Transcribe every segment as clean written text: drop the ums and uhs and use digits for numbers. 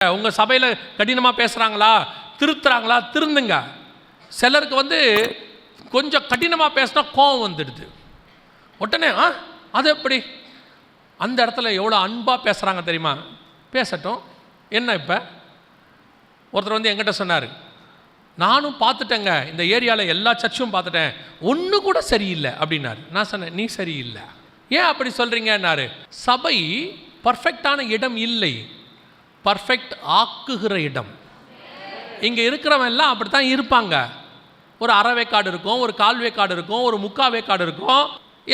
உங்கள் சபையில் கடினமாக பேசுகிறாங்களா, திருத்துறாங்களா, திருந்துங்க. சிலருக்கு கொஞ்சம் கடினமாக பேசினா கோவம் வந்துடுது. உடனே அது எப்படி, அந்த இடத்துல எவ்வளோ அன்பாக பேசுகிறாங்க தெரியுமா? பேசட்டும். என்ன இப்போ ஒருத்தர் என்கிட்ட சொன்னார், நானும் பார்த்துட்டேங்க, இந்த ஏரியாவில் எல்லா சர்ச்சும் பார்த்துட்டேன், ஒன்று கூட சரியில்லை அப்படின்னாரு. நான் சொன்னேன், நீ சரியில்லை. ஏன் அப்படி சொல்கிறீங்கன்னாரு. சபை பர்ஃபெக்டான இடம் இல்லை, பர்ஃபெக்ட் ஆக்குகிற இடம். இங்கே இருக்கிறவன் எல்லாம் அப்படி தான் இருப்பாங்க. ஒரு அரை வேக்காடு இருக்கும், ஒரு கால் வேக்காடு இருக்கும், ஒரு முக்கால் வேக்காடு இருக்கும்,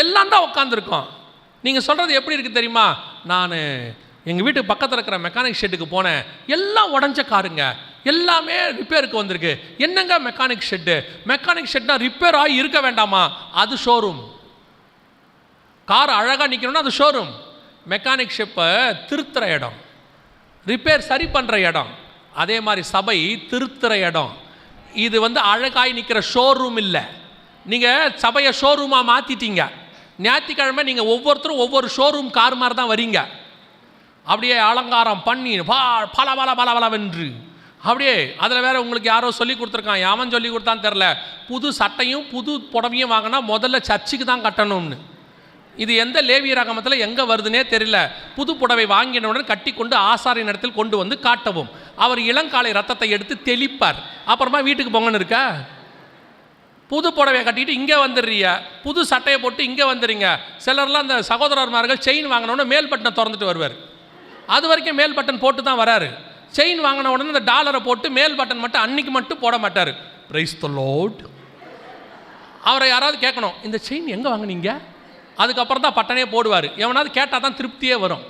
எல்லாம் தான் உட்காந்துருக்கோம். நீங்கள் சொல்கிறது எப்படி இருக்குது தெரியுமா? நான் எங்கள் வீட்டுக்கு பக்கத்தில் இருக்கிற மெக்கானிக் ஷெட்டுக்கு போனேன், எல்லாம் உடஞ்ச காருங்க, எல்லாமே ரிப்பேருக்கு வந்திருக்கு. என்னங்க மெக்கானிக் ஷெட்டு? மெக்கானிக் ஷெட்னா ரிப்பேர் ஆகி இருக்க வேண்டாமா? அது ஷோரூம். கார் அழகாக நிற்கணும்னா அது ஷோரூம். மெக்கானிக் ஷெப்பை திருத்துற இடம், ரிப்பேர் சரி பண்ணுற இடம். அதே மாதிரி சபை திருத்துற இடம். இது அழகாய் நிற்கிற ஷோரூம் இல்லை. நீங்கள் சபையை ஷோரூமாக மாற்றிட்டீங்க. ஞாயிற்றுக்கிழமை நீங்கள் ஒவ்வொருத்தரும் ஒவ்வொரு ஷோரூம் கார் மாதிரி தான் வரீங்க. அப்படியே அலங்காரம் பண்ணி பல பல பல பலவென்று அப்படியே. அதில் வேறு உங்களுக்கு யாரோ சொல்லி கொடுத்துருக்கான், யாவன் சொல்லி கொடுத்தான்னு தெரில, புது சட்டையும் புது புடவையும் வாங்கினா முதல்ல சர்ச்சுக்கு தான் கட்டணும்னு. இது எந்த லேவிய ரகமத்தில் எங்கே வருதுன்னே தெரியல. புது புடவை வாங்கினவுடன் கட்டி கொண்டு ஆசாரின் இடத்தில் கொண்டு காட்டவும், அவர் இளங்காலை ரத்தத்தை எடுத்து தெளிப்பார், அப்புறமா வீட்டுக்கு போங்கன்னு இருக்கா? புது புடவையை கட்டிட்டு இங்கே வந்துடுறீங்க, புது சட்டையை போட்டு இங்கே வந்துடுறீங்க. சிலர்லாம் அந்த சகோதரர்மார்கள் செயின் வாங்கினோடனே மேல் பட்டனை திறந்துட்டு வருவார். அது வரைக்கும் மேல் பட்டன் போட்டு தான் வராரு. செயின் வாங்கின உடனே அந்த டாலரை போட்டு மேல் பட்டன் மட்டும் அன்னைக்கு மட்டும் போட மாட்டார். Praise the Lord. அவரை யாராவது கேட்கணும், இந்த செயின் எங்கே வாங்கினீங்க? அதுக்கப்புறம் தான் பட்டனே போடுவார். எவனாவது கேட்டால் தான் திருப்தியே வரும்.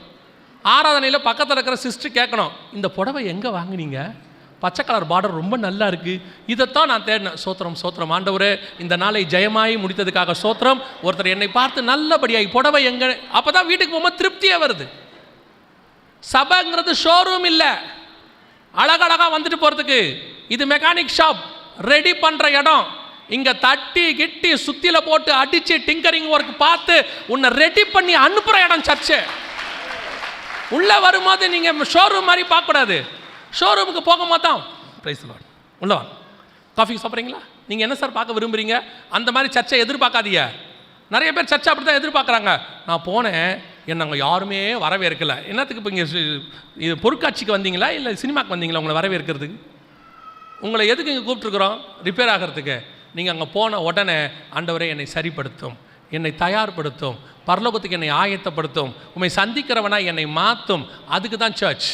ஆராதனையில் பக்கத்தில் இருக்கிற சிஸ்டர் கேட்கணும், இந்த புடவை எங்கே வாங்கினீங்க? பச்சை கலர் பார்டர் ரொம்ப நல்லா இருக்குது. இதைத்தான் நான் தேடினேன். சோத்திரம் சோத்திரம் ஆண்டவரே, இந்த நாளை ஜெயமாய் முடித்ததுக்காக சோத்திரம். ஒருத்தர் என்னை பார்த்து நல்லபடியாகி புடவை எங்கே, அப்போ தான் வீட்டுக்கு போகும்போது திருப்தியே வருது. சபைங்கிறது ஷோரூம் இல்லை, அழகழகாக வந்துட்டு போகிறதுக்கு. இது மெக்கானிக் ஷாப், ரெடி பண்ணுற இடம். இங்கே தட்டி கிட்டி சுத்தில போட்டு அடித்து டிங்கரிங் ஒர்க் பார்த்து உன்னை ரெடி பண்ணி அனுப்புகிற இடம் சர்ச்சு. உள்ளே வரும்போது நீங்கள் ஷோரூம் மாதிரி பார்க்கக்கூடாது. ஷோரூமுக்கு போகும்போது தான் பிரைஸ் தி லார்ட் உள்ளே வாங்க, காஃபி சாப்பிட்றீங்களா, நீங்கள் என்ன சார் பார்க்க விரும்புகிறீங்க, அந்த மாதிரி சர்ச்சை எதிர்பார்க்காதீங்க. நிறைய பேர் சர்ச்சை அப்படி தான் எதிர்பார்க்குறாங்க. நான் போனேன், என்ன அங்கே யாருமே வரவேற்கல. என்னத்துக்கு இப்போ இங்கே இது பொருட்காட்சிக்கு வந்தீங்களா இல்லை சினிமாக்கு வந்தீங்களா உங்களை வரவேற்கிறதுக்கு? உங்களை எதுக்கு இங்கே கூப்பிட்ருக்குறோம்? ரிப்பேர் ஆகிறதுக்கு. நீங்கள் அங்கே போன உடனே ஆண்டவரே என்னை சரிப்படுத்தும், என்னை தயார்படுத்தும், பரலோகத்துக்கு என்னை ஆயத்தப்படுத்தும், உம்மை சந்திக்கிறவனா என்னை மாற்றும். அதுக்கு தான் சர்ச்.